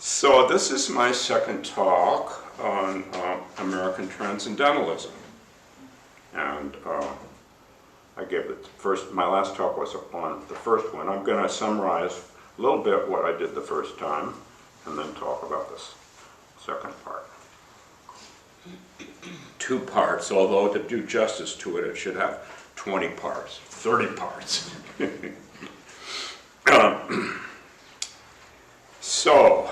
So this is my second talk on American Transcendentalism. And I gave it first, my last talk was on the first one. I'm going to summarize a little bit what I did the first time and then talk about this second part. 2 parts, although to do justice to it, it should have 20 parts, 30 parts. So,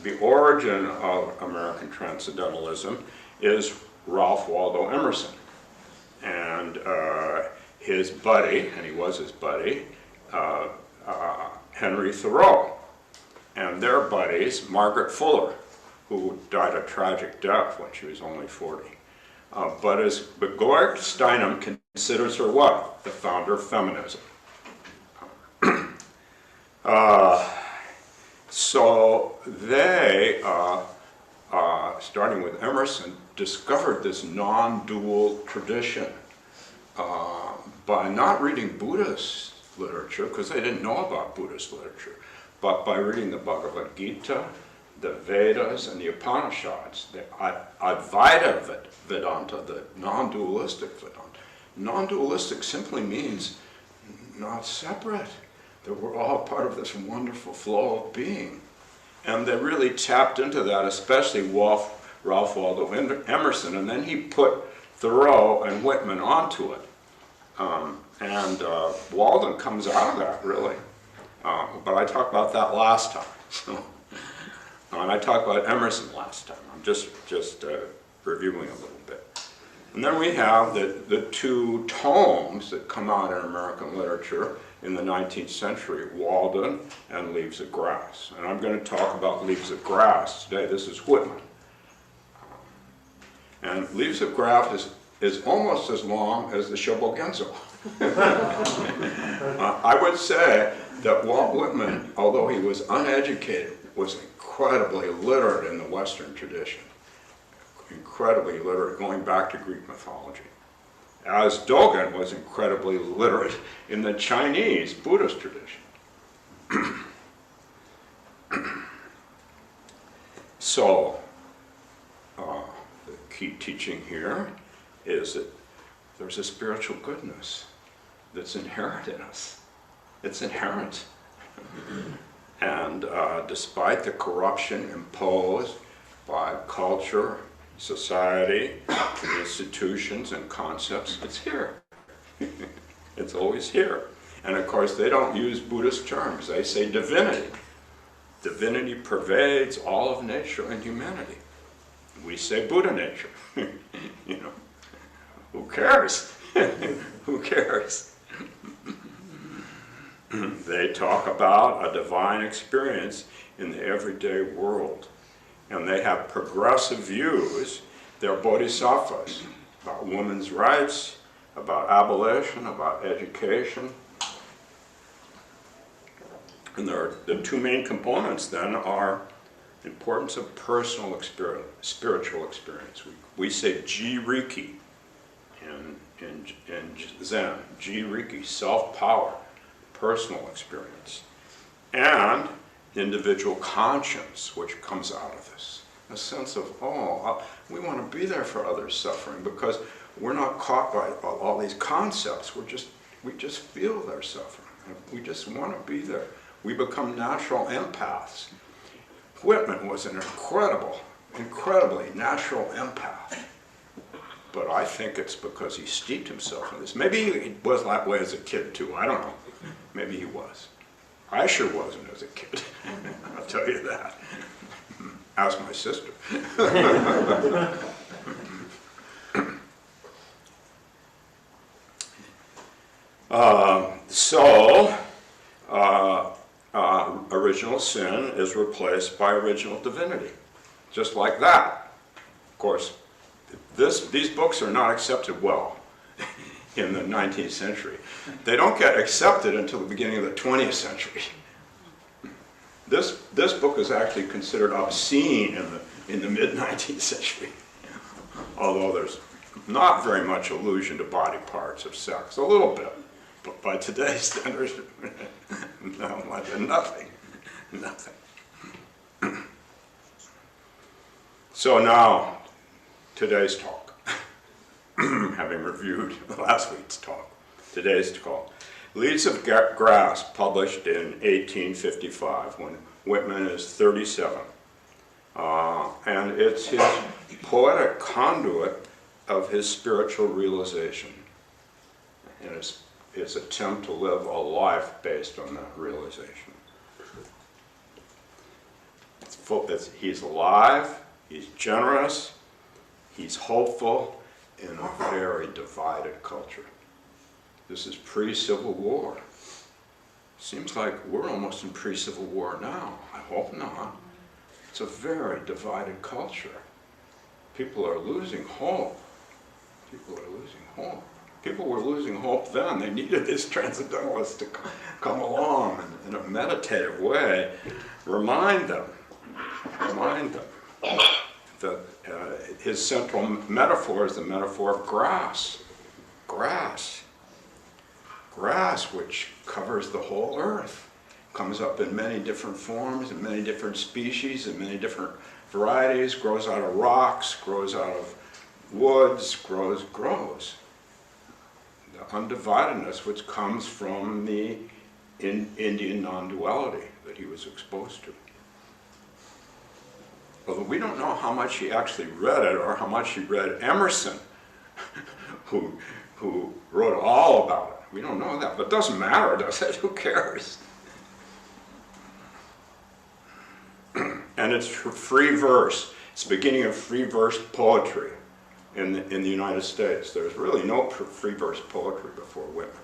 the origin of American Transcendentalism is Ralph Waldo Emerson. And his buddy, and he was his buddy, Henry Thoreau. And their buddies, Margaret Fuller, who died a tragic death when she was only 40. But Gord Steinem considers her what? The founder of feminism. So they, starting with Emerson, discovered this non-dual tradition by not reading Buddhist literature, because they didn't know about Buddhist literature, but by reading the Bhagavad Gita, the Vedas, and the Upanishads, the Advaita Vedanta, the non-dualistic Vedanta. Non-dualistic simply means not separate, that we're all part of this wonderful flow of being. And they really tapped into that, especially Ralph Waldo Emerson, and then he put Thoreau and Whitman onto it. Walden comes out of that, really. But I talked about that last time. So, and I talked about Emerson last time. I'm just reviewing a little bit. And then we have the 2 tomes that come out in American literature in the 19th century, Walden and Leaves of Grass. And I'm going to talk about Leaves of Grass today. This is Whitman. And Leaves of Grass is almost as long as the Shobogenzo. I would say that Walt Whitman, although he was uneducated, was incredibly literate in the Western tradition. Incredibly literate, going back to Greek mythology. As Dogen was incredibly literate in the Chinese Buddhist tradition. So, the key teaching here is that there's a spiritual goodness that's inherent in us. It's inherent. And despite the corruption imposed by culture, society, institutions, and concepts, it's here. It's always here. And of course, they don't use Buddhist terms. They say divinity. Divinity pervades all of nature and humanity. We say Buddha nature. You know, who cares? Who cares? They talk about a divine experience in the everyday world. And they have progressive views. They're bodhisattvas about women's rights, about abolition, about education. And the 2 main components then are importance of personal experience, spiritual experience. We say Ji-Riki in Zen, Ji-Riki, self-power, personal experience. And individual conscience, which comes out of this. A sense of, we want to be there for others suffering because we're not caught by all these concepts. We just feel their suffering. We just want to be there. We become natural empaths. Whitman was an incredibly natural empath. But I think it's because he steeped himself in this. Maybe he was that way as a kid too, I don't know. Maybe he was. I sure wasn't as a kid, I'll tell you that. Ask my sister. Original sin is replaced by original divinity, just like that. Of course, these books are not accepted well in the 19th century. They don't get accepted until the beginning of the 20th century. This book is actually considered obscene in the mid-19th century, although there's not very much allusion to body parts of sex, a little bit, but by today's standards, no, nothing. So now, today's talk, having reviewed last week's talk, today's talk. Leaves of Grass, published in 1855, when Whitman is 37. And it's his poetic conduit of his spiritual realization and his attempt to live a life based on that realization. He's alive, he's generous, he's hopeful in a very divided culture. This is pre-Civil War. Seems like we're almost in pre-Civil War now. I hope not. It's a very divided culture. People are losing hope. People are losing hope. People were losing hope then. They needed this transcendentalist to come along in a meditative way, remind them that his central metaphor is the metaphor of grass. Grass, which covers the whole earth, comes up in many different forms, in many different species, in many different varieties, grows out of rocks, grows out of woods, grows. The undividedness which comes from the Indian non-duality that he was exposed to. Although we don't know how much he actually read it or how much he read Emerson, who wrote all about it. We don't know that, but it doesn't matter, does it? Who cares? And it's free verse. It's the beginning of free verse poetry in the United States. There's really no free verse poetry before Whitman.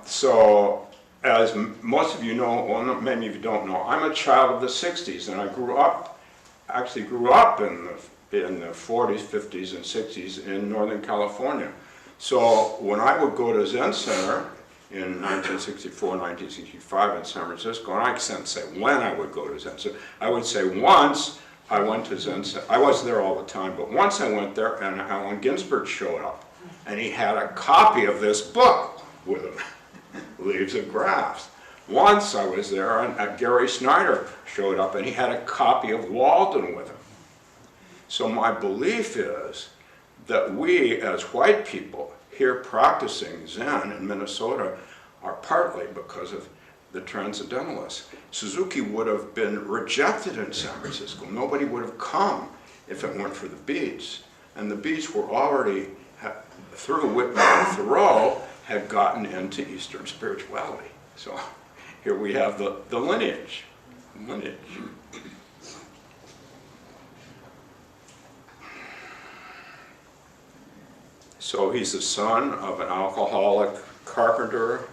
So, as most of you know, well, many of you don't know, I'm a child of the 60s, and I grew up in the 40s, 50s, and 60s in Northern California. So when I would go to Zen Center in 1964, 1965 in San Francisco, and I can't say when I would go to Zen Center, I would say once I went to Zen Center. I wasn't there all the time, but once I went there and Allen Ginsberg showed up, and he had a copy of this book with him, Leaves of Grass. Once I was there and Gary Snyder showed up and he had a copy of Walden with him. So my belief is that we as white people here practicing Zen in Minnesota are partly because of the transcendentalists. Suzuki would have been rejected in San Francisco. Nobody would have come if it weren't for the Beats. And the Beats were already, through Whitman and Thoreau, had gotten into Eastern spirituality. So here we have the lineage. So he's the son of an alcoholic carpenter,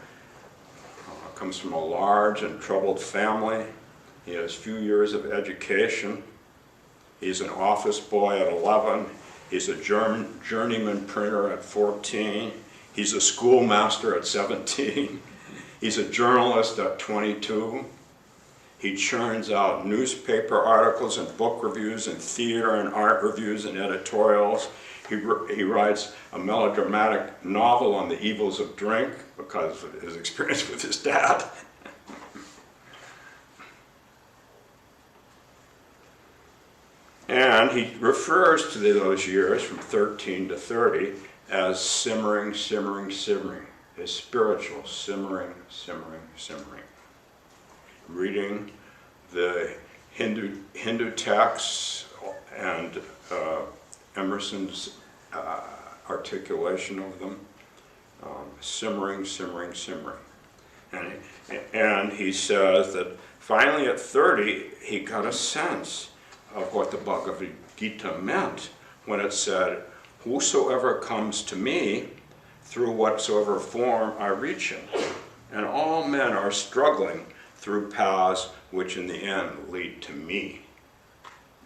comes from a large and troubled family. He has few years of education. He's an office boy at 11. He's a journeyman printer at 14. He's a schoolmaster at 17. He's a journalist at 22. He churns out newspaper articles and book reviews and theater and art reviews and editorials. He writes a melodramatic novel on the evils of drink because of his experience with his dad. And he refers to those years from 13 to 30 as simmering, simmering, simmering. His spiritual simmering, simmering, simmering. Reading the Hindu texts and Emerson's articulation of them, simmering, simmering, simmering. And he says that finally at 30, he got a sense of what the Bhagavad Gita meant when it said, "Whosoever comes to me, through whatsoever form I reach him." And all men are struggling through paths which in the end lead to me.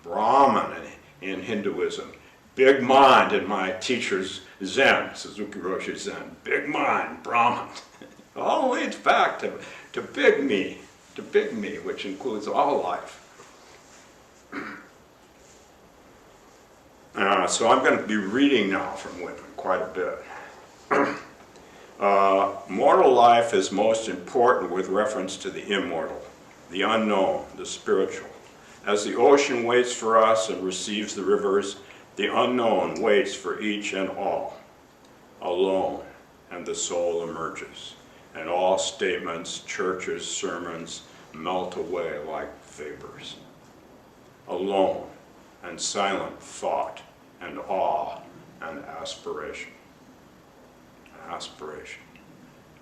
Brahman in Hinduism. Big mind in my teacher's Zen, Suzuki Roshi's Zen. Big mind, Brahman. It all leads back to big me, which includes all life. So I'm going to be reading now from Whitman quite a bit. Mortal life is most important with reference to the immortal, the unknown, the spiritual. As the ocean waits for us and receives the rivers, the unknown waits for each and all. Alone, and the soul emerges, and all statements, churches, sermons melt away like vapors. Alone, and silent thought, and awe, and aspiration. Aspiration.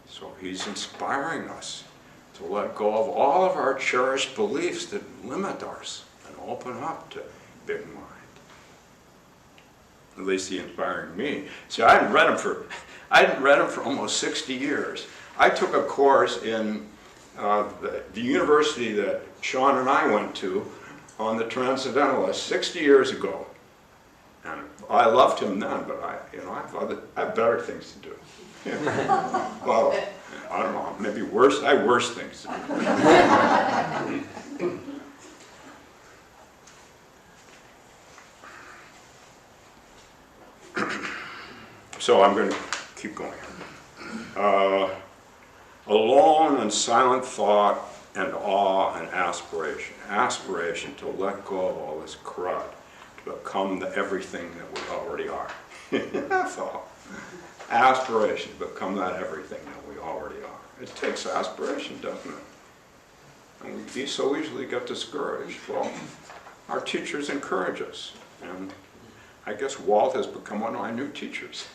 So he's inspiring us to let go of all of our cherished beliefs that limit us and open up to big mind. At least he's inspiring me. See, I hadn't read him for almost 60 years. I took a course in the university that Sean and I went to on the Transcendentalists 60 years ago. And I loved him then, but I have better things to do. Well, I don't know, maybe worse. I have worse things to do. So I'm going to keep going. Alone and silent thought and awe and aspiration. Aspiration to let go of all this crud, to become the everything that we already are. That's all. Aspiration, to become that everything that we already are. It takes aspiration, doesn't it? And we so easily get discouraged. Well, our teachers encourage us. And I guess Walt has become one of my new teachers.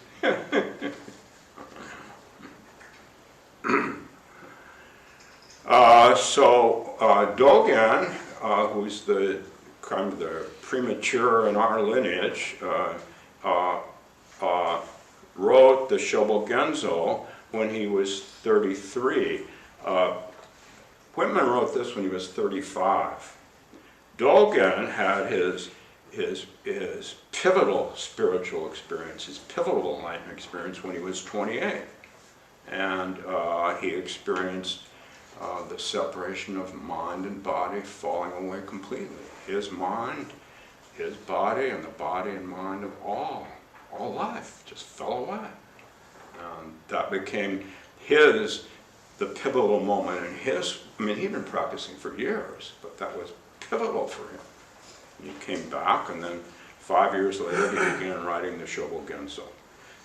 Dogen, who's the kind of the premature in our lineage, wrote the Shobogenzo when he was 33. Whitman wrote this when he was 35. Dogen had his pivotal spiritual experience, his pivotal enlightenment experience when he was 28. And he experienced the separation of mind and body falling away completely. His mind, his body, and the body and mind of all life just fell away. And that became the pivotal moment in his, he'd been practicing for years, but that was pivotal for him. He came back, and then 5 years later he began writing the Shobogenzo.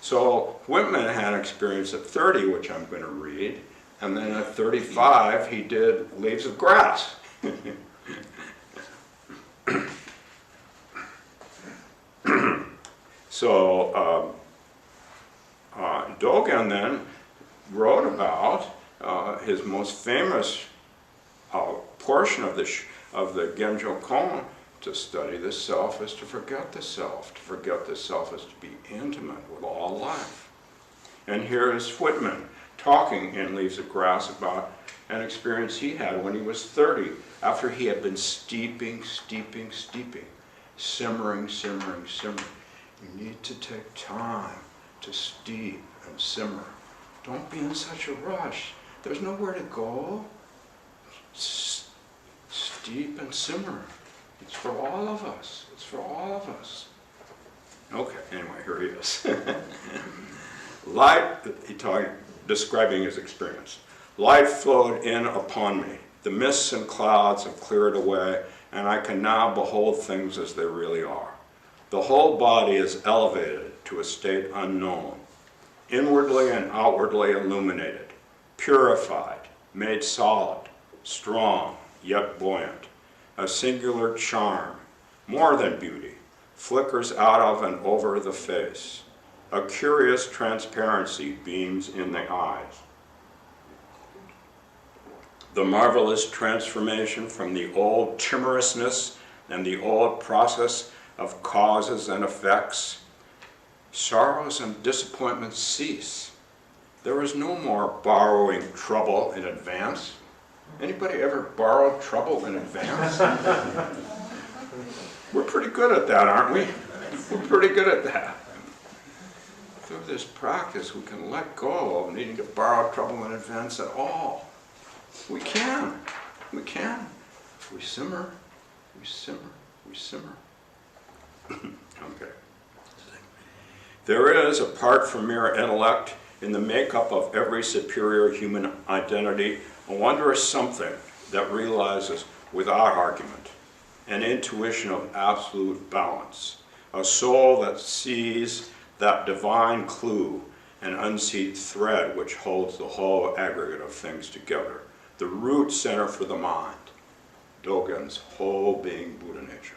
So Whitman had an experience at 30, which I'm going to read, and then at 35 he did Leaves of Grass. So Dogen then wrote about his most famous portion of the Genjo Kon. To study the self is to forget the self. To forget the self is to be intimate with all life. And here is Whitman talking in Leaves of Grass about an experience he had when he was 30, after he had been steeping, simmering. You need to take time to steep and simmer. Don't be in such a rush. There's nowhere to go. Steep and simmer. It's for all of us. It's for all of us. Okay, anyway, here he is. Light, describing his experience. Light flowed in upon me. The mists and clouds have cleared away, and I can now behold things as they really are. The whole body is elevated to a state unknown, inwardly and outwardly illuminated, purified, made solid, strong, yet buoyant. A singular charm, more than beauty, flickers out of and over the face. A curious transparency beams in the eyes. The marvelous transformation from the old timorousness and the old process of causes and effects. Sorrows and disappointments cease. There is no more borrowing trouble in advance. Anybody ever borrowed trouble in advance? We're pretty good at that, aren't we? We're pretty good at that. Through this practice, we can let go of needing to borrow trouble in advance at all. We can. We can. If we simmer, we simmer, we simmer. Okay. There is, apart from mere intellect, in the makeup of every superior human identity, a wondrous something that realizes without argument. an intuition of absolute balance, a soul that sees that divine clue, an unseen thread which holds the whole aggregate of things together, the root center for the mind, Dogen's whole being Buddha nature.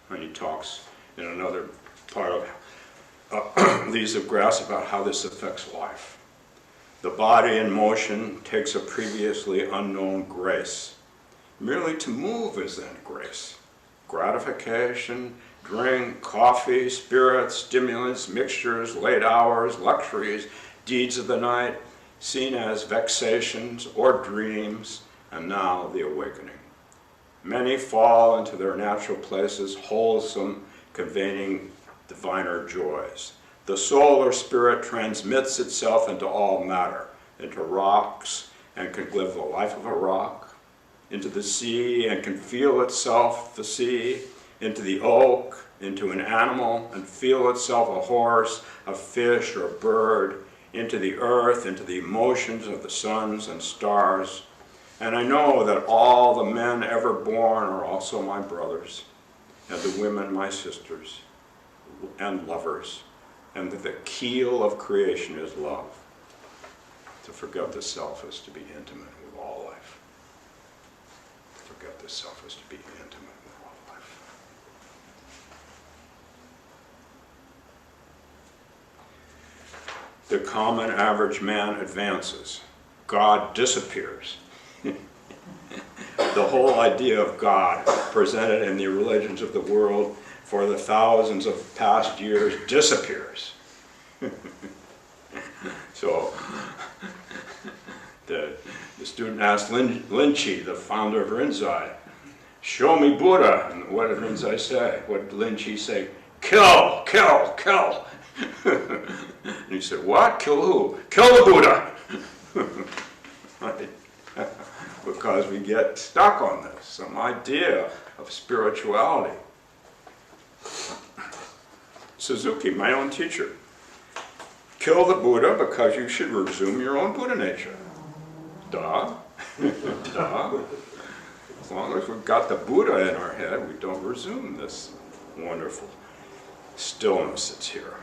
And he talks in another part of Leaves of Grass about how this affects life. The body in motion takes a previously unknown grace. Merely to move is then grace. Gratification, drink, coffee, spirits, stimulants, mixtures, late hours, luxuries, deeds of the night, seen as vexations or dreams, and now the awakening. Many fall into their natural places, wholesome, conveying diviner joys. The soul or spirit transmits itself into all matter, into rocks, and can live the life of a rock, into the sea, and can feel itself the sea, into the oak, into an animal, and feel itself a horse, a fish, or a bird, into the earth, into the emotions of the suns and stars. And I know that all the men ever born are also my brothers, and the women my sisters, and lovers, and that the keel of creation is love. To forget the self is to be intimate with all life. To forget the self is to be intimate with all life. The common average man advances. God disappears. The whole idea of God presented in the religions of the world for the thousands of past years disappears. So the student asked Linchi, the founder of Rinzai, show me Buddha. And what did Rinzai say? What did Linchi say? Kill, kill, kill. And he said, what? Kill who? Kill the Buddha. Right? Because we get stuck on this, some idea of spirituality. Suzuki, my own teacher, kill the Buddha because you should resume your own Buddha nature. Duh. Duh. As long as we've got the Buddha in our head, we don't resume this wonderful stillness that's here.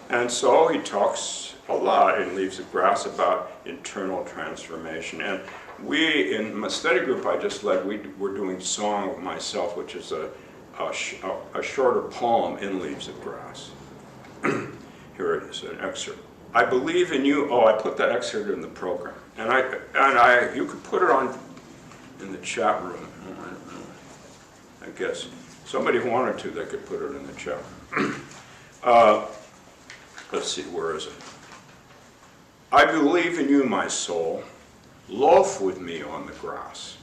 And so he talks a lot in Leaves of Grass about internal transformation. And we, in my study group I just led, we're doing Song of Myself, which is a shorter poem in Leaves of Grass. Here it is, an excerpt. I believe in you. Oh, I put that excerpt in the program. And you could put it on in the chat room. I guess. Somebody wanted to, they could put it in the chat. Let's see, where is it? I believe in you, my soul. Loafe with me on the grass.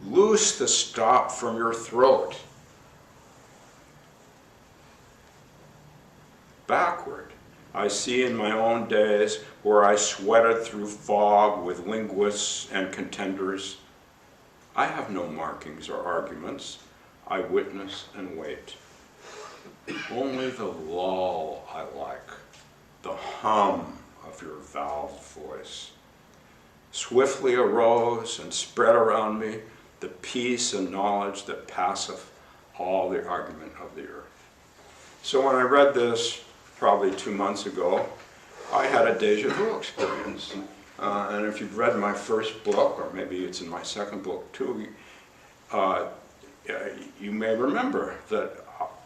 Loose the stop from your throat. Backward, I see in my own days where I sweated through fog with linguists and contenders. I have no markings or arguments. I witness and wait. Only the lull I like, the hum of your valved voice. Swiftly arose and spread around me the peace and knowledge that passeth all the argument of the earth. So when I read this, probably 2 months ago, I had a deja vu experience. And if you've read my first book, or maybe it's in my second book too, you may remember that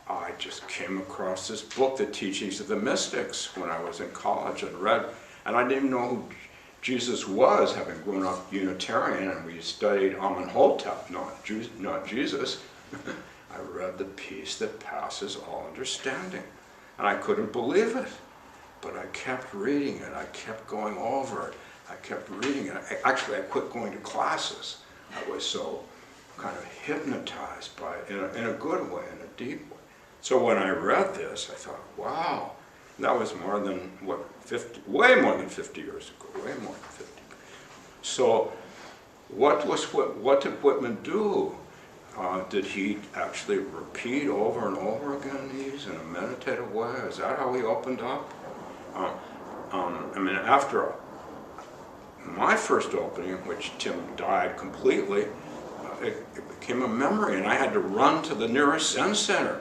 I just came across this book, The Teachings of the Mystics, when I was in college and read, and I didn't even know who Jesus was, having grown up Unitarian, and we studied Amenhotep, not Jesus. I read the peace that passes all understanding, and I couldn't believe it, but I kept reading it, I kept going over it, I kept reading it. Actually, I quit going to classes. I was so kind of hypnotized by it in a good way, in a deep way. So when I read this, I thought, wow, that was more than, what, 50, way more than 50 years ago, way more than 50. So what did Whitman do? Did he actually repeat over and over again these in a meditative way? Is that how he opened up? I mean, after my first opening, in which Tim died completely, it became a memory, and I had to run to the nearest Zen center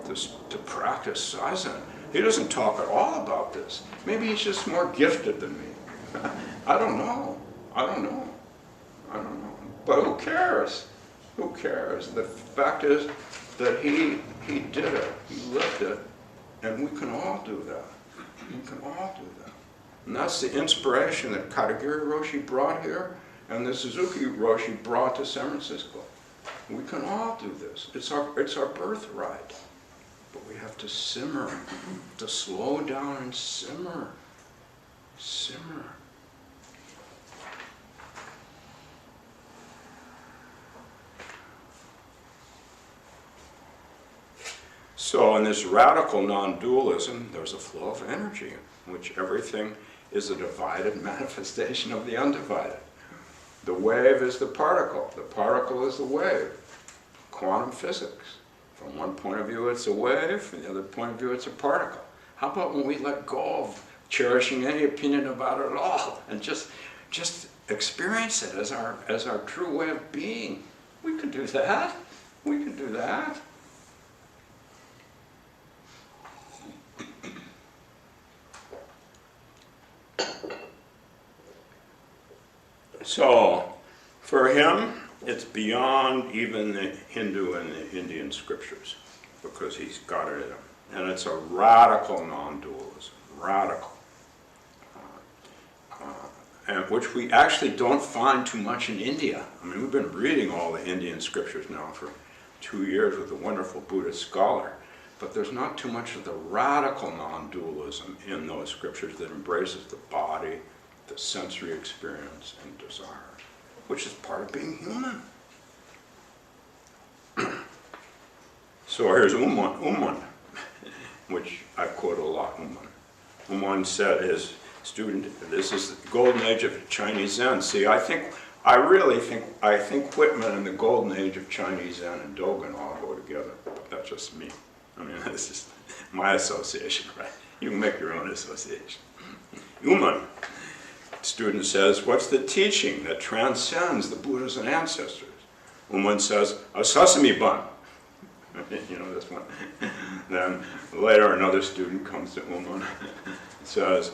to practice Zazen. He doesn't talk at all about this. Maybe he's just more gifted than me. I don't know. I don't know. I don't know. But who cares? Who cares? The fact is that he did it. He lived it. And we can all do that. We can all do that. And that's the inspiration that Katagiri Roshi brought here and the Suzuki Roshi brought to San Francisco. We can all do this. It's our birthright. But we have to simmer, to slow down and simmer. Simmer. So in this radical non-dualism, there's a flow of energy in which everything is a divided manifestation of the undivided. The wave is the particle. The particle is the wave. Quantum physics. From one point of view, it's a wave. From the other point of view, it's a particle. How about when we let go of cherishing any opinion about it at all and just experience it as our true way of being? We can do that. We can do that. So, for him, it's beyond even the Hindu and the Indian scriptures, because he's got it in him. And it's a radical non-dualism, radical. And which we actually don't find too much in India. I mean, we've been reading all the Indian scriptures now for 2 years with a wonderful Buddhist scholar, but there's not too much of the radical non-dualism in those scriptures that embraces the body, the sensory experience, and desire, which is part of being human. So here's Umman, which I quote a lot, Umman. Umman said his student, this is the golden age of Chinese Zen. See, I think Whitman and the golden age of Chinese Zen and Dogen all go together, but that's just me. I mean, that's just my association, right? You can make your own association. Umman. Student says, what's the teaching that transcends the Buddhas and ancestors? Umman says, a sesame bun. You know this one. Then later another student comes to Umman and says,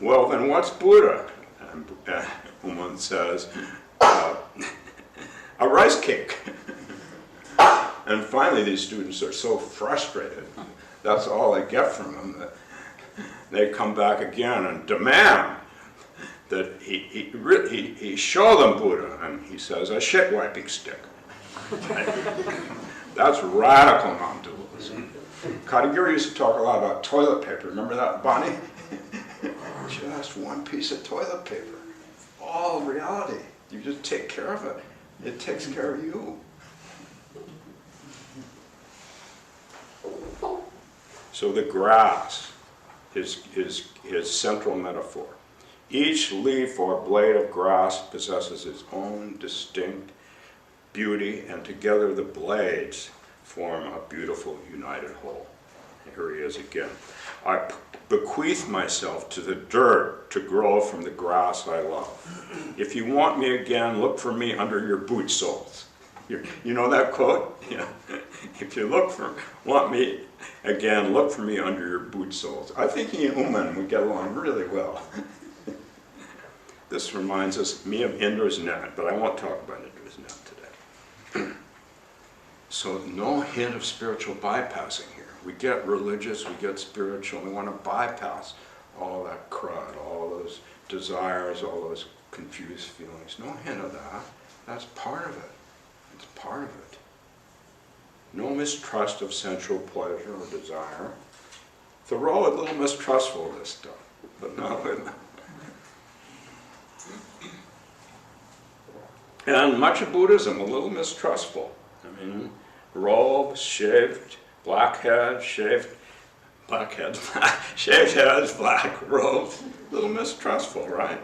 well, then what's Buddha? And Umman says, a rice cake. And finally these students are so frustrated, that's all they get from him, that they come back again and demand that he show them Buddha, and he says, a shit wiping stick. That's radical non-dualism. Katagiri used to talk a lot about toilet paper. Remember that, Bonnie? Just one piece of toilet paper. All reality. You just take care of it. It takes care of you. So the grass is his central metaphor. Each leaf or blade of grass possesses its own distinct beauty, and together the blades form a beautiful united whole. Here he is again. I bequeath myself to the dirt to grow from the grass I love. If you want me again, look for me under your boot soles. You know that quote? Yeah. If you want me again, look for me under your boot soles. I think he and Umman would get along really well. This reminds me of Indra's net, but I won't talk about Indra's net today. So no hint of spiritual bypassing here. We get religious, we get spiritual, we want to bypass all that crud, all those desires, all those confused feelings. No hint of that. That's part of it. It's part of it. No mistrust of sensual pleasure or desire. Thoreau a little mistrustful of this stuff, but not Whitman. And much of Buddhism a little mistrustful. I mean, robes, shaved, black heads, shaved heads, black robes, a little mistrustful, right?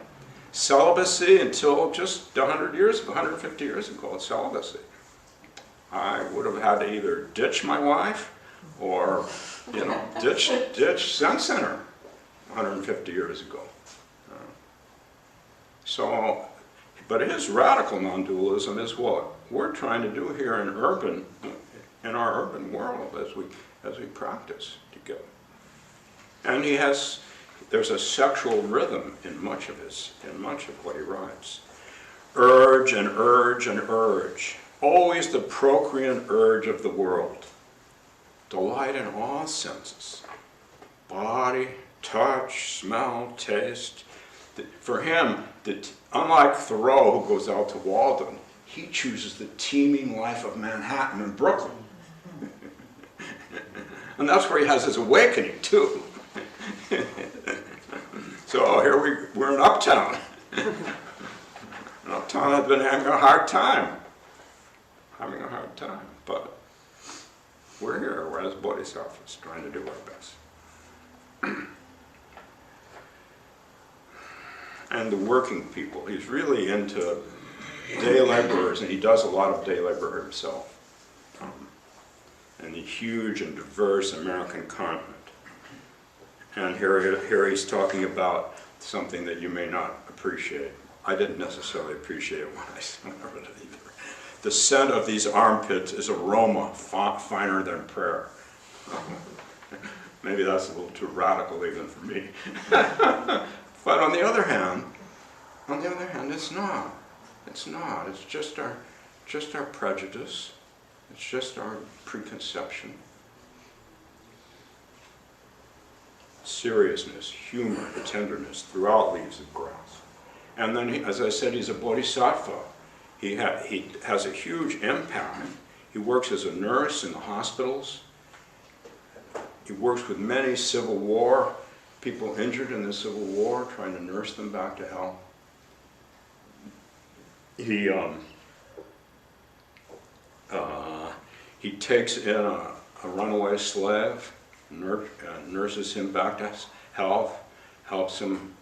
Celibacy until just 100 years ago, 150 years ago, celibacy. I would have had to either ditch my wife or, ditch Zen Center 150 years ago. So But his radical non-dualism is what we're trying to do here in our urban world as we practice together. And there's a sexual rhythm in much of what he writes. Urge and urge and urge, always the procreant urge of the world. Delight in all senses, body, touch, smell, taste. For him, unlike Thoreau, who goes out to Walden, he chooses the teeming life of Manhattan and Brooklyn. And that's where he has his awakening, too. So here we're in Uptown. And Uptown has been having a hard time. But we're here, we're as bodhisattvas, trying to do our best. And the working people, he's really into day laborers, and he does a lot of day labor himself. And the huge and diverse American continent. And here he's talking about something that you may not appreciate. I didn't necessarily appreciate it when I read it either. The scent of these armpits is aroma finer than prayer. Maybe that's a little too radical even for me. But on the other hand, it's not. It's not. It's just our prejudice. It's just our preconception. Seriousness, humor, tenderness throughout Leaves of Grass. And then, as I said, he's a bodhisattva. He has a huge impact. He works as a nurse in the hospitals. He works with many Civil War people injured in the Civil War, trying to nurse them back to health. He takes in a runaway slave, nurses him back to health, helps him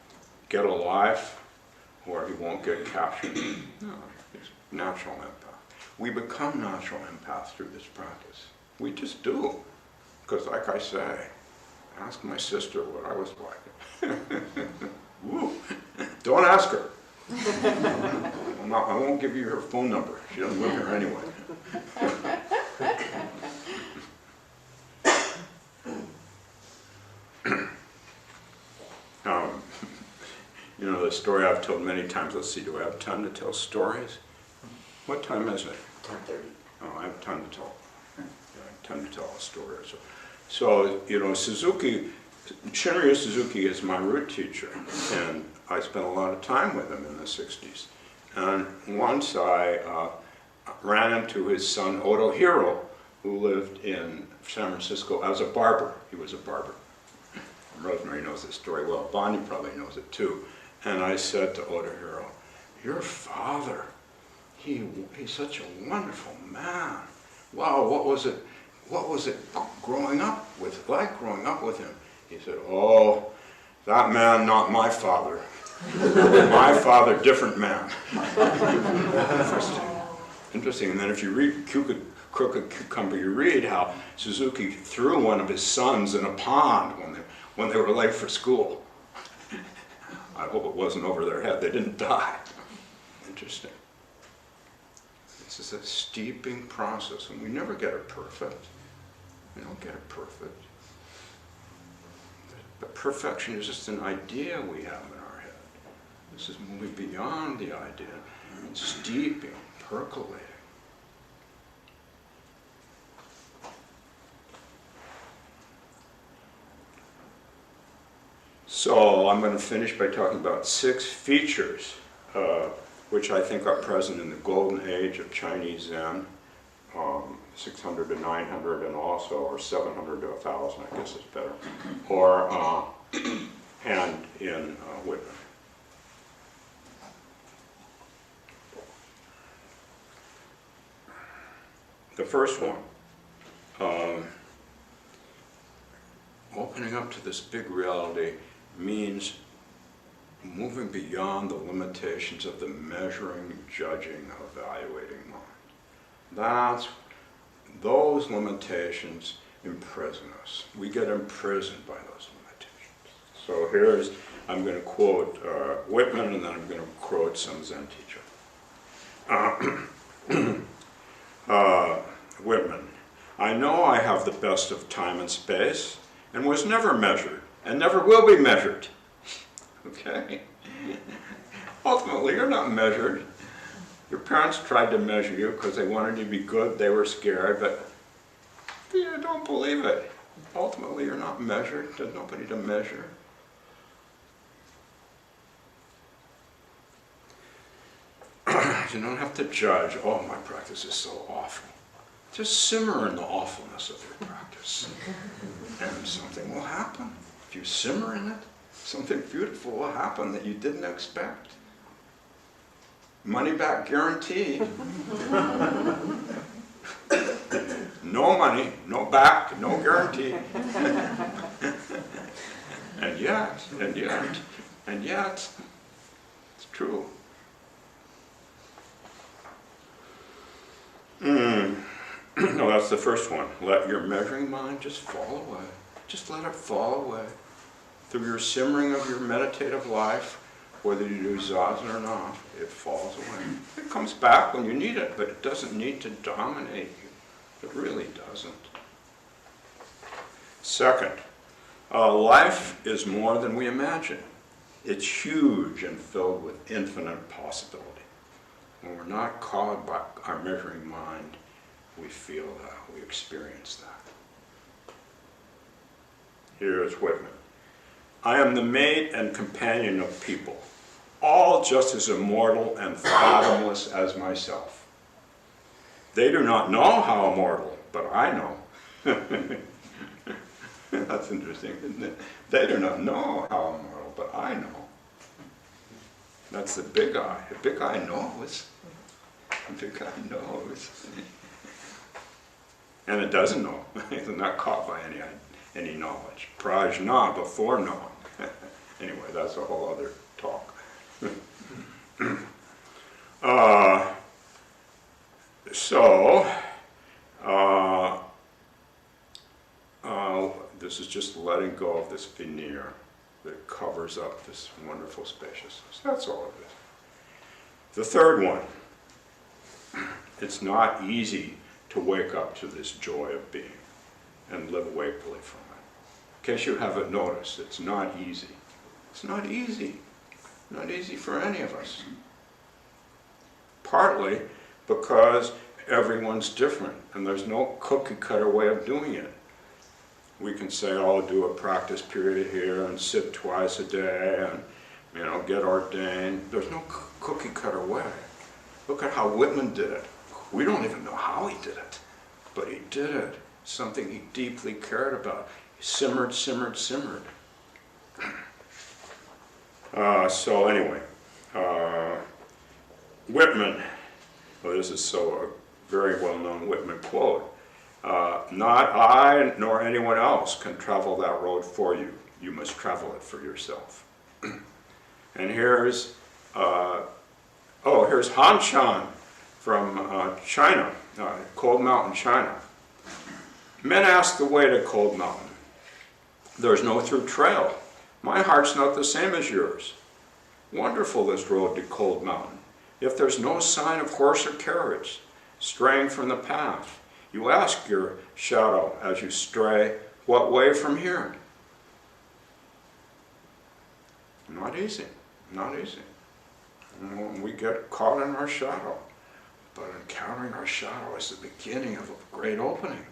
get a life where he won't get captured. No, he's natural empath. We become natural empaths through this practice. We just do. Because like I say, ask my sister what I was like. Woo. Don't ask her. I won't give you her phone number. She doesn't live here anyway. You know the story I've told many times. Let's see, do I have time to tell stories? What time is it? 10:30. Oh, I have time to tell. Yeah, I have time to tell a story. So you know, Shinryu Suzuki is my root teacher, and I spent a lot of time with him in the 60s. And once I ran into his son Otohiro, who lived in San Francisco as a barber. He was a barber. Rosemary knows this story well. Bonnie probably knows it too. And I said to Otohiro, "Your father, he's such a wonderful man. Wow, what was it growing up with him?" He said, "Oh, that man, not my father. My father, different man." Interesting. And then if you read Crooked Cucumber, you read how Suzuki threw one of his sons in a pond when they were late for school. I hope it wasn't over their head. They didn't die. Interesting. This is a steeping process, and we never get it perfect. We don't get it perfect. But perfection is just an idea we have in our head. This is moving beyond the idea and steeping, percolating. So I'm going to finish by talking about 6 features which I think are present in the golden age of Chinese Zen, 600 to 900 and also, or 700 to 1,000, I guess is better, or, and in Whitman. The first one, opening up to this big reality means moving beyond the limitations of the measuring, judging, evaluating mind. Those limitations imprison us. We get imprisoned by those limitations. So I'm going to quote Whitman, and then I'm going to quote some Zen teacher. Whitman. I know I have the best of time and space, and was never measured, and never will be measured. Okay? Ultimately, you're not measured. Your parents tried to measure you because they wanted you to be good, they were scared, but you don't believe it. Ultimately, you're not measured. There's nobody to measure. You don't have to judge, oh, my practice is so awful. Just simmer in the awfulness of your practice, and something will happen. If you simmer in it, something beautiful will happen that you didn't expect. Money back guarantee. No money, no back, no guarantee. And yet, it's true. No, that's the first one. Let your measuring mind just fall away. Just let it fall away. Through your simmering of your meditative life, whether you do zazen or not, it falls away. It comes back when you need it, but it doesn't need to dominate you. It really doesn't. Second, life is more than we imagine. It's huge and filled with infinite possibility. When we're not caught by our measuring mind, we feel that, we experience that. Here is Whitman. I am the mate and companion of people, all just as immortal and fathomless as myself. They do not know how immortal, but I know. That's interesting, isn't it? They do not know how immortal, but I know. That's the big I. The big I knows. The big I knows. And it doesn't know. It's not caught by any knowledge. Prajna, before knowing. Anyway, that's a whole other talk. This is just letting go of this veneer that covers up this wonderful spaciousness. That's all it is. The third one, it's not easy to wake up to this joy of being and live wakefully from it. In case you haven't noticed, it's not easy. It's not easy. Not easy for any of us. Partly because everyone's different and there's no cookie cutter way of doing it. We can say, oh, I'll do a practice period here and sit twice a day and, get ordained. There's no cookie cutter way. Look at how Whitman did it. We don't even know how he did it, but he did it. Something he deeply cared about. He simmered. So anyway, Whitman, well, this is a very well-known Whitman quote. Not I nor anyone else can travel that road for you. You must travel it for yourself. And here's Han Shan from China, Cold Mountain, China. Men ask the way to Cold Mountain. There's no through trail. My heart's not the same as yours. Wonderful this road to Cold Mountain. If there's no sign of horse or carriage, straying from the path, you ask your shadow as you stray, what way from here? Not easy, not easy. We get caught in our shadow, but encountering our shadow is the beginning of a great opening.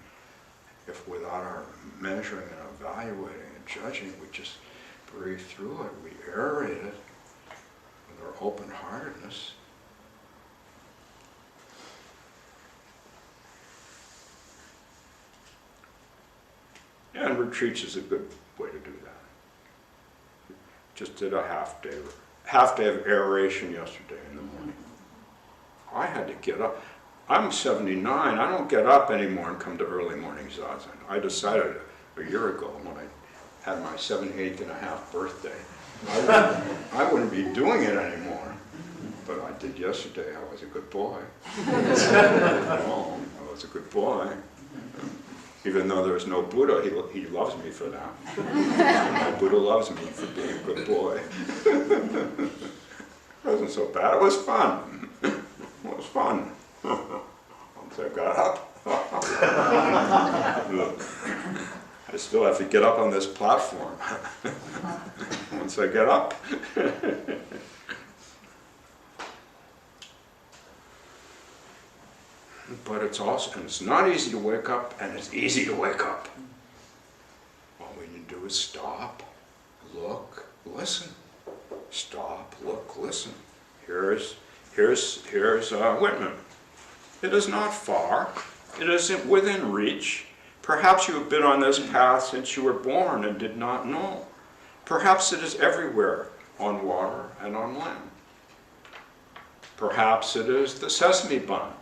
If without our measuring and evaluating and judging, we just breathe through it, we aerate it with our open-heartedness. And retreats is a good way to do that. Just did a half day of aeration yesterday in the morning. I had to get up. I'm 79, I don't get up anymore and come to early morning zazen. I decided a year ago when I had my 78th and a half birthday, I wouldn't be doing it anymore. But I did yesterday. I was a good boy. Oh, I was a good boy. Even though there's no Buddha, he loves me for that. Buddha loves me for being a good boy. It wasn't so bad. It was fun. It was fun. I got up. I still have to get up on this platform once I get up. But it's also, and it's not easy to wake up, and it's easy to wake up. All we need to do is stop, look, listen. Stop, look, listen. Here's Whitman. It is not far. It is within reach. Perhaps you have been on this path since you were born and did not know. Perhaps it is everywhere, on water and on land. Perhaps it is the sesame bun.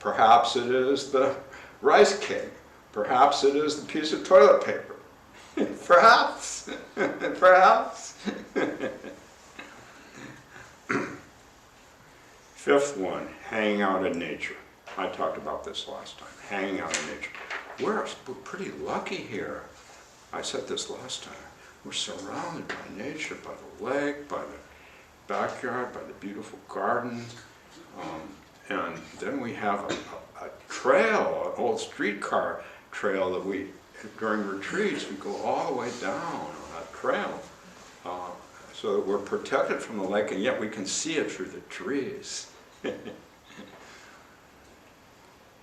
Perhaps it is the rice cake. Perhaps it is the piece of toilet paper. Perhaps. Perhaps. Fifth one, hanging out in nature. I talked about this last time, hanging out in nature. We're pretty lucky here. I said this last time. We're surrounded by nature, by the lake, by the backyard, by the beautiful garden. And then we have a trail, an old streetcar trail that we, during retreats, we go all the way down on that trail. So that we're protected from the lake, and yet we can see it through the trees.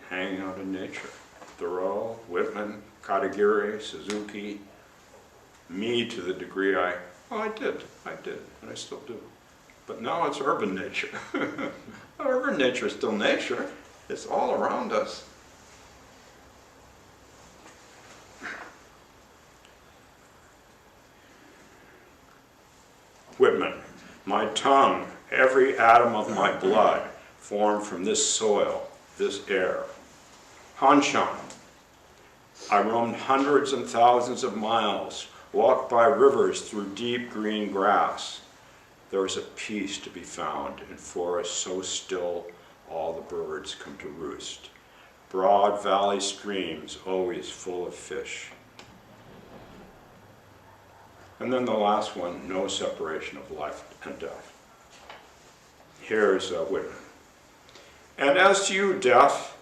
Hanging out in nature. Thoreau, Whitman, Katagiri, Suzuki, me to the degree I did, and I still do. But now it's urban nature. Urban nature is still nature. It's all around us. Whitman, my tongue, every atom of my blood, formed from this soil, this air. Hanshan, I roamed hundreds and thousands of miles, walked by rivers through deep green grass. There is a peace to be found in forests so still all the birds come to roost. Broad valley streams always full of fish. And then the last one, no separation of life and death. Here's Whitman. And as to you, death,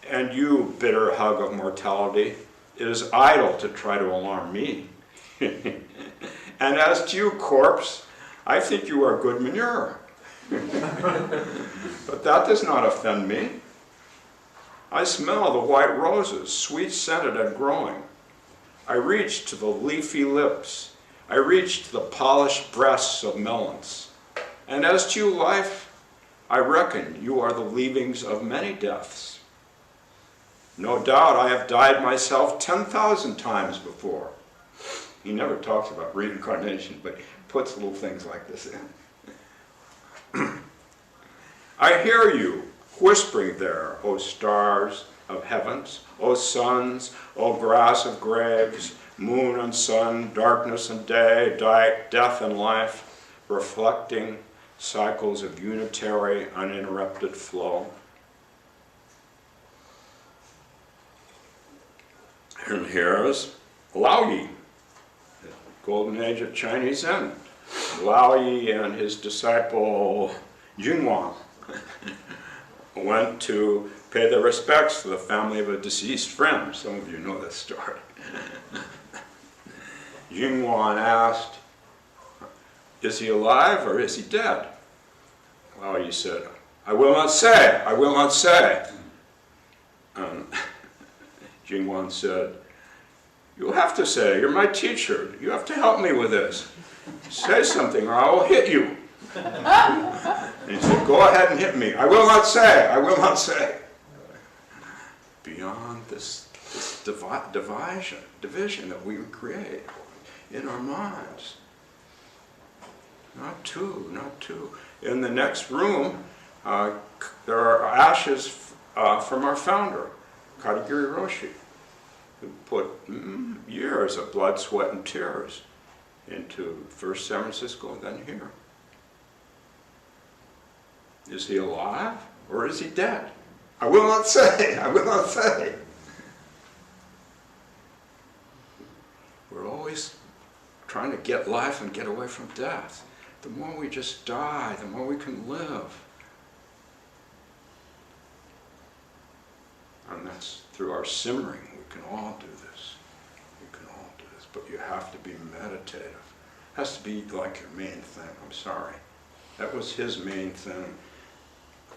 and you, bitter hug of mortality, it is idle to try to alarm me. And as to you, corpse, I think you are good manure. But that does not offend me. I smell the white roses, sweet-scented and growing. I reach to the leafy lips. I reach to the polished breasts of melons. And as to you, life, I reckon you are the leavings of many deaths. No doubt I have died myself 10,000 times before. He never talks about reincarnation, but puts little things like this in. I hear you whispering there, O stars of heavens, O suns, O grass of graves, moon and sun, darkness and day, death and life, reflecting cycles of unitary, uninterrupted flow. And here's Lao Yi, the golden age of Chinese Zen. Lao Yi and his disciple Junwan went to pay their respects to the family of a deceased friend. Some of you know this story. Junwan asked, is he alive or is he dead? Lao Yi said, I will not say, I will not say. Junwan said, you'll have to say, you're my teacher. You have to help me with this. Say something or I will hit you. And he said, go ahead and hit me. I will not say, I will not say. Beyond this division that we create in our minds. Not two, not two. In the next room, there are ashes from our founder, Katagiri Roshi, who put years of blood, sweat, and tears into first San Francisco, then here. Is he alive or is he dead? I will not say, I will not say. We're always trying to get life and get away from death. The more we just die, the more we can live. and that's through our simmering. We can all do this. We can all do this, but you have to be meditative. It has to be like your main thing. I'm sorry. That was his main thing.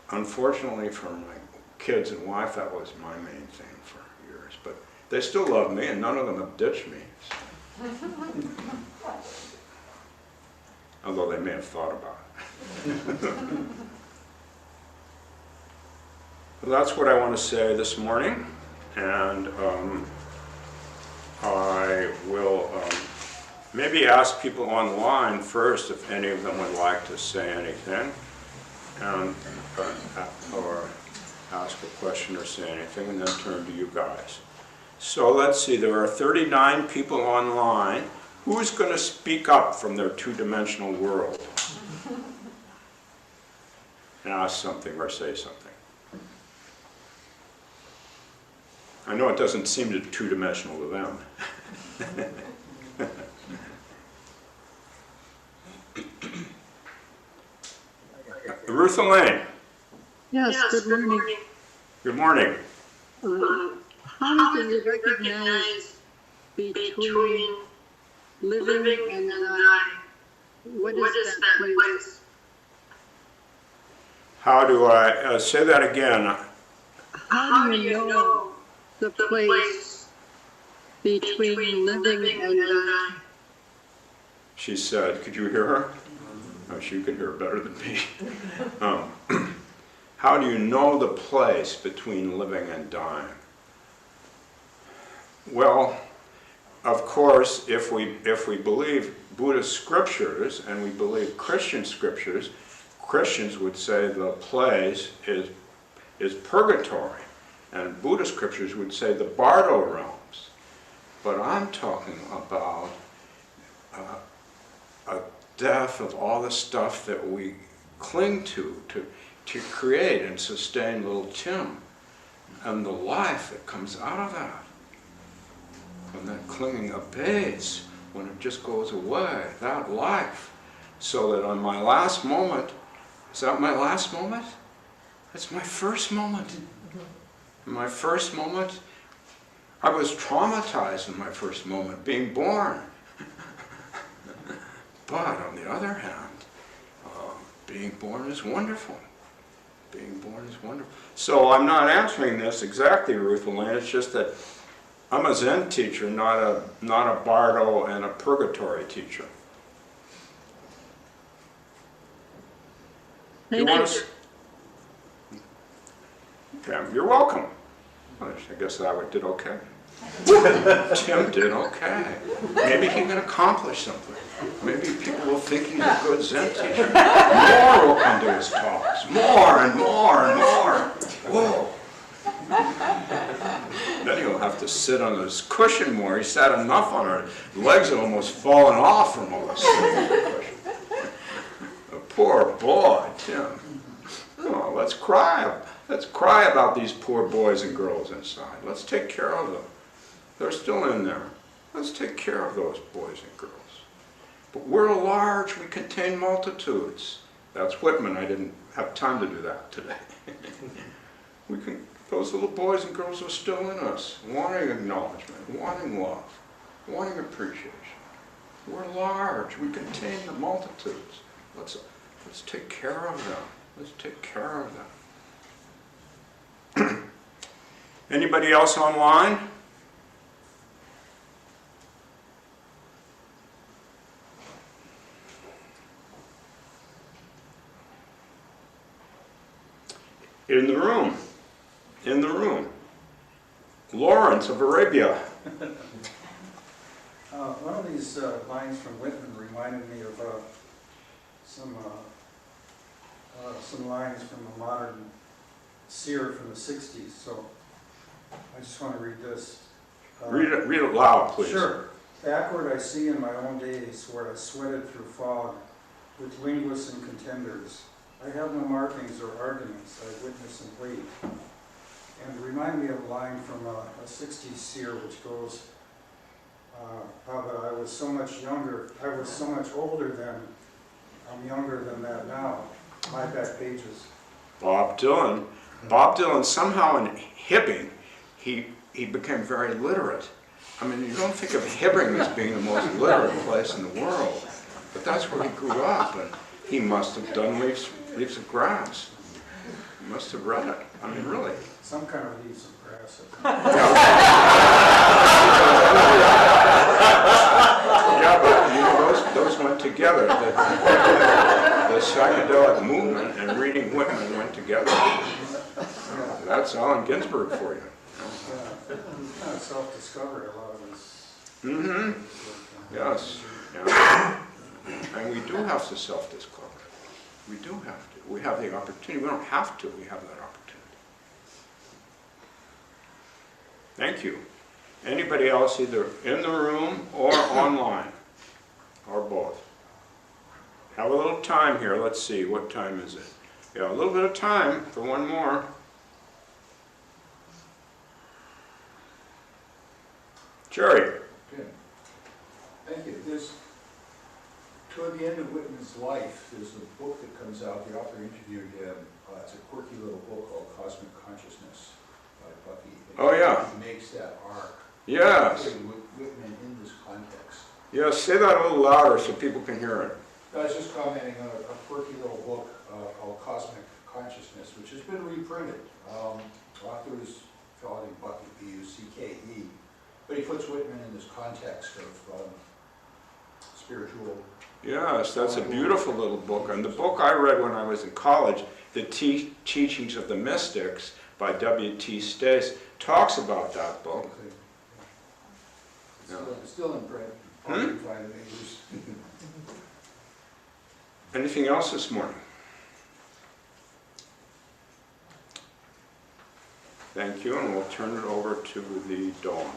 Unfortunately for my kids and wife, that was my main thing for years. But they still love me, and none of them have ditched me. So. Although they may have thought about it. Well, that's what I want to say this morning, and I will maybe ask people online first if any of them would like to say anything, and, or ask a question or say anything, and then turn to you guys. So let's see, there are 39 people online. Who's going to speak up from their two-dimensional world and ask something or say something? I know it doesn't seem two-dimensional to them. Ruth Elaine. Yes, good morning. Good morning. How do you recognize between living and dying? What is that place? How do I, say that again. How do you know the place between living and dying? She said, could you hear her? Oh, she could hear better than me. How do you know the place between living and dying? Well, of course, if we believe Buddhist scriptures and we believe Christian scriptures, Christians would say the place is purgatory, and Buddhist scriptures would say the Bardo realms. But I'm talking about a death of all the stuff that we cling to create and sustain little Tim, and the life that comes out of that. When that clinging abates, when it just goes away, that life. So that on my last moment, is that my last moment? It's my first moment. In my first moment, I was traumatized in my first moment, being born. But on the other hand, being born is wonderful. Being born is wonderful. So I'm not answering this exactly, Ruth Elaine. It's just that I'm a Zen teacher, not a Bardo and a purgatory teacher. Thank you. Okay, you're welcome. Well, I guess that did okay. Tim did okay. Maybe he can accomplish something. Maybe people will think he's a good Zen teacher. More will come to his talks. More and more and more. Whoa. Then he'll have to sit on his cushion more. He sat enough on her. Legs have almost fallen off from all this sitting on the cushion. The poor boy, Tim. Oh, let's cry. Let's cry about these poor boys and girls inside. Let's take care of them. They're still in there. Let's take care of those boys and girls. But we're large, we contain multitudes. That's Whitman. I didn't have time to do that today. Those little boys and girls are still in us, wanting acknowledgement, wanting love, wanting appreciation. We're large, we contain the multitudes. Let's take care of them. Let's take care of them. Anybody else online? In the room. In the room. Lawrence of Arabia. One of these lines from Whitman reminded me of some lines from a modern seer from the 60s, so I just want to read this. Read it loud, please. Sure. Backward I see in my own days where I sweated through fog with linguists and contenders. I have no markings or arguments, I witness and wait. And remind me of a line from a 60s seer which goes, how that I was so much younger, I was so much older then, I'm younger than that now. My back pages. Bob Dylan. Bob Dylan somehow in Hibbing he became very literate. I mean, you don't think of Hibbing as being the most literate place in the world, but that's where he grew up, and he must have done Leaves of Grass. He must have read it. I mean, really. Some kind of Leaves of Grass. Yeah, but you know, those went together. The psychedelic movement and reading Whitman went together. That's Allen Ginsberg for you. Yeah, kind of self-discovery, a lot of this. Mm-hmm. Yes. Yeah. And we do have to self-discover. We do have to. We have the opportunity. We don't have to. We have that opportunity. Thank you. Anybody else, either in the room or online, or both? Have a little time here. Let's see. What time is it? Yeah, a little bit of time for one more. Jerry. Good. Thank you. Toward the end of Whitman's life, there's a book that comes out. The author interviewed him. It's a quirky little book called Cosmic Consciousness by Bucky. Oh, yeah. He makes that arc. Yes. Whitman in this context. Yes, say that a little louder so people can hear it. I was just commenting on a quirky little book called Cosmic Consciousness, which has been reprinted. Author is a fellow named Bucky, B-U-C-K-E. But he puts Whitman in this context of spiritual. Yes, that's a beautiful little book. And the book I read when I was in college, The Teachings of the Mystics by W.T. Stace, talks about that book. Yeah. Still in print. Hard to find it in English. Anything else this morning? Thank you, and we'll turn it over to the Dawn.